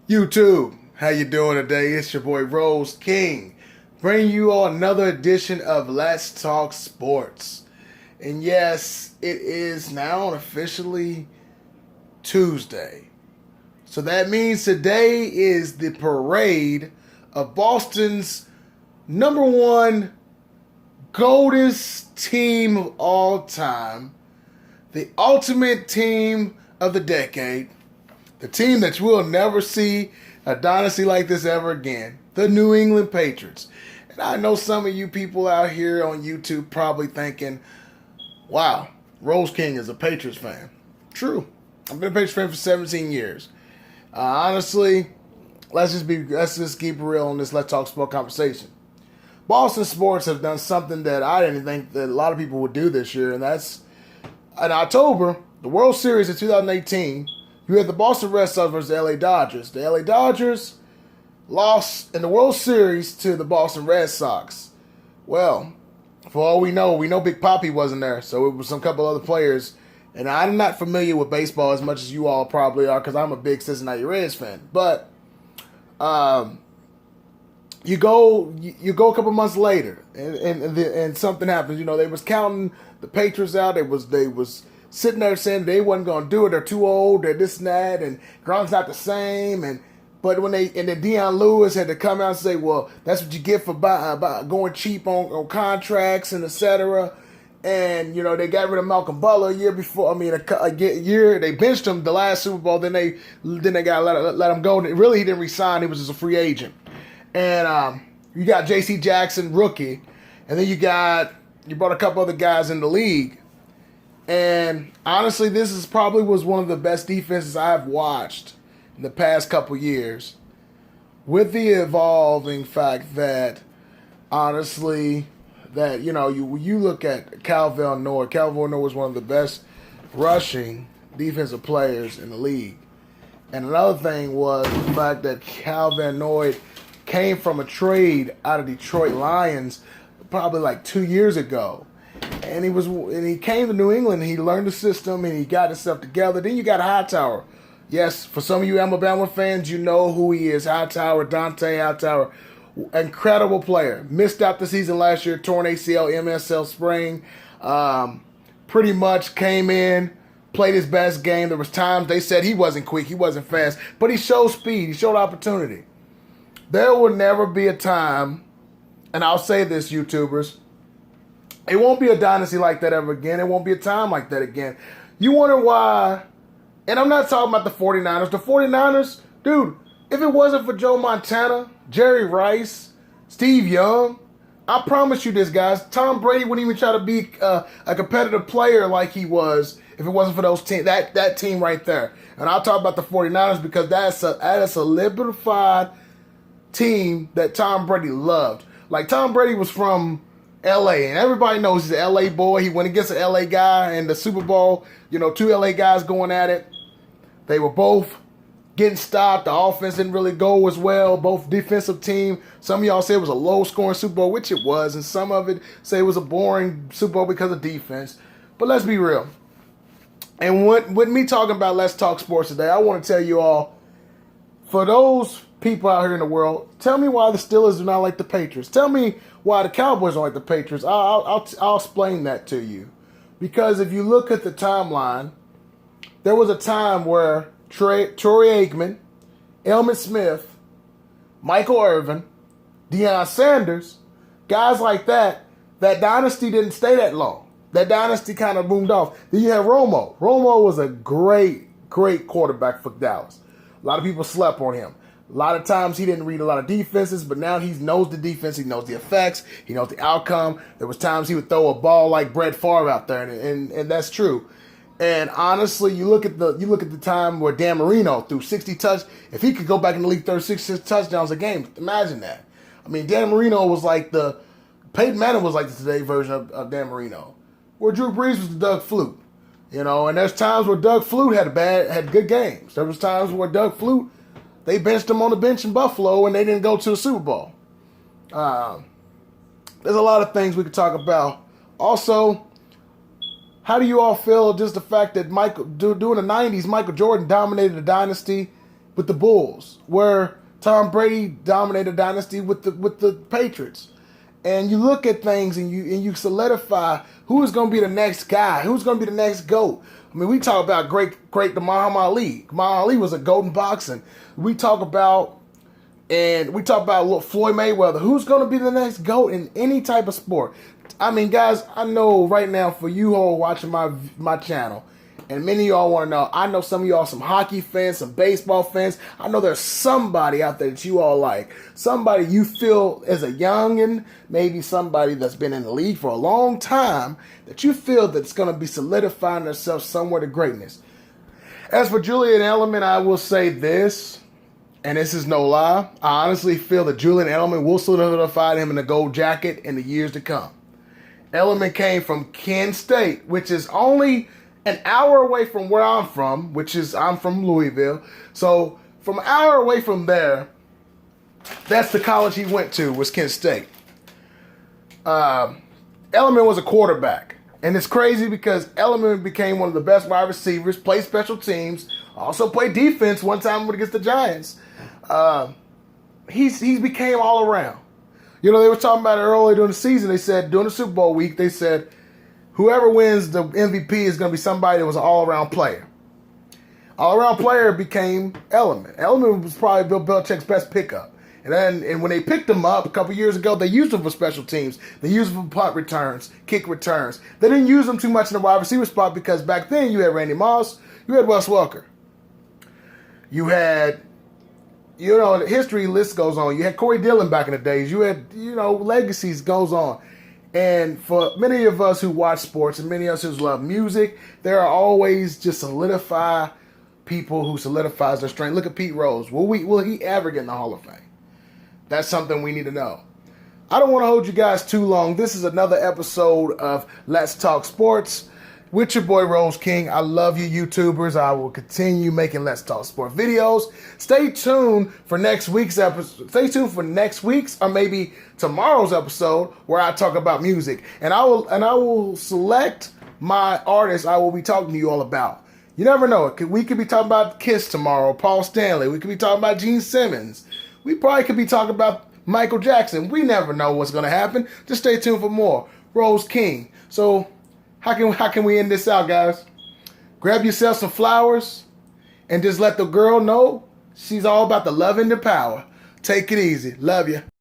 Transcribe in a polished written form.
YouTube, how you doing today? It's your boy Rose King, bringing you all another edition of Let's Talk Sports. And yes, it is now officially Tuesday. So that means today is the parade of Boston's number one goldest team of all time, the ultimate team of the decade, the team that you will never see a dynasty like this ever again, the New England Patriots. And I know some of you people out here on YouTube probably thinking, wow, Rose King is a Patriots fan. True. I've been a Patriots fan for 17 years. Honestly, let's just keep it real on this Let's Talk Sport conversation. Boston sports have done something that I didn't think that a lot of people would do this year, and that's in October, the World Series of 2018. You had the Boston Red Sox versus the LA Dodgers. The LA Dodgers lost in the World Series to the Boston Red Sox. Well, for all we know Big Papi wasn't there, so it was some couple other players. And I'm not familiar with baseball as much as you all probably are because I'm a big Cincinnati Reds fan. But you go a couple months later, and something happens. You know, they was counting the Patriots out. They was sitting there saying they wasn't going to do it. They're too old. They're this and that. And Gronk's not the same. But then Deion Lewis had to come out and say, well, that's what you get for going cheap on contracts and et cetera. And, you know, they got rid of Malcolm Butler a year before. I mean, a year. They benched him the last Super Bowl. Then they got to let him go. And really, he didn't resign. He was just a free agent. And you got J.C. Jackson, rookie. And then you brought a couple other guys in the league. And honestly, this probably was one of the best defenses I've watched in the past couple years. With the evolving fact that, honestly, that, you know, you look at Cal Van Noy. Cal Van Noy was one of the best rushing defensive players in the league. And another thing was the fact that Cal Van Noy came from a trade out of Detroit Lions probably like 2 years ago. And he came to New England and he learned the system and he got himself together. Then you got Hightower. Yes, for some of you Alabama fans, you know who he is. Hightower, Dante Hightower. Incredible player. Missed out the season last year, torn ACL, MSL sprain. Pretty much came in, played his best game. There was times they said he wasn't quick, he wasn't fast, but he showed speed, he showed opportunity. There will never be a time, and I'll say this, YouTubers, it won't be a dynasty like that ever again. It won't be a time like that again. You wonder why, and I'm not talking about the 49ers. The 49ers, dude, if it wasn't for Joe Montana, Jerry Rice, Steve Young, I promise you this, guys, Tom Brady wouldn't even try to be a competitive player like he was if it wasn't for those that team right there. And I'll talk about the 49ers because that's a solidified team that Tom Brady loved. Like, Tom Brady was from L.A., and everybody knows he's an L.A. boy. He went against an L.A. guy in the Super Bowl. You know, two L.A. guys going at it. They were both getting stopped. The offense didn't really go as well. Both defensive team. Some of y'all say it was a low-scoring Super Bowl, which it was, and some of it say it was a boring Super Bowl because of defense. But let's be real. And with me talking about Let's Talk Sports today, I want to tell you all, for those people out here in the world, tell me why the Steelers do not like the Patriots. Tell me why the Cowboys don't like the Patriots. I'll explain that to you. Because if you look at the timeline, there was a time where Troy Aikman, Elman Smith, Michael Irvin, Deion Sanders, guys like that dynasty didn't stay that long. That dynasty kind of boomed off. Then you have Romo. Romo was a great quarterback for Dallas. A lot of people slept on him. A lot of times he didn't read a lot of defenses, but now he knows the defense, he knows the effects, he knows the outcome. There was times he would throw a ball like Brett Favre out there, and that's true. And honestly, you look at the time where Dan Marino threw 60 touchdowns. If he could go back in the league, 36 touchdowns a game, imagine that. I mean, Dan Marino was like Peyton Manning was like the today version of Dan Marino, where Drew Brees was the Doug Fluke. You know, and there's times where Doug Fluke had good games. There was times where Doug Fluke, they benched him on the bench in Buffalo and they didn't go to the Super Bowl. There's a lot of things we could talk about. Also, how do you all feel just the fact that during the 90s, Michael Jordan dominated the dynasty with the Bulls, where Tom Brady dominated a dynasty with the Patriots. And you look at things and you solidify who is going to be the next guy, who's going to be the next GOAT. I mean, we talk about great Muhammad Ali. Muhammad Ali was a GOAT in boxing. We talk about Floyd Mayweather. Who's going to be the next GOAT in any type of sport? I mean, guys, I know right now for you all watching my channel, and many of y'all want to know, I know some of y'all some hockey fans, some baseball fans. I know there's somebody out there that you all like. Somebody you feel as a youngin', maybe somebody that's been in the league for a long time, that you feel that's going to be solidifying themselves somewhere to greatness. As for Julian Edelman, I will say this, and this is no lie. I honestly feel that Julian Edelman will solidify him in the gold jacket in the years to come. Edelman came from Kent State, which is only an hour away from where I'm from, I'm from Louisville. So from an hour away from there, that's the college he went to, was Kent State. Edelman was a quarterback. And it's crazy because Edelman became one of the best wide receivers, played special teams, also played defense one time against the Giants. He's became all around. You know, they were talking about it earlier during the season. They said, during the Super Bowl week, they said, whoever wins the MVP is going to be somebody that was an all-around player. All-around player became Edelman. Edelman was probably Bill Belichick's best pickup. And when they picked him up a couple years ago, they used him for special teams. They used him for punt returns, kick returns. They didn't use him too much in the wide receiver spot because back then you had Randy Moss, you had Wes Welker. You had, the history list goes on. You had Corey Dillon back in the days. You had, legacies goes on. And for many of us who watch sports and many of us who love music, there are always just solidify people who solidifies their strength. Look at Pete Rose. Will he ever get in the Hall of Fame? That's something we need to know. I don't want to hold you guys too long. This is another episode of Let's Talk Sports with your boy Rose King. I love you, YouTubers. I will continue making Let's Talk Sport videos. Stay tuned for next week's episode. Stay tuned for next week's or maybe tomorrow's episode where I talk about music. And I will select my artists I will be talking to you all about. You never know. We could be talking about Kiss tomorrow, Paul Stanley. We could be talking about Gene Simmons. We probably could be talking about Michael Jackson. We never know what's going to happen. Just stay tuned for more. Rose King. So how can we end this out, guys? Grab yourself some flowers and just let the girl know she's all about the love and the power. Take it easy. Love you.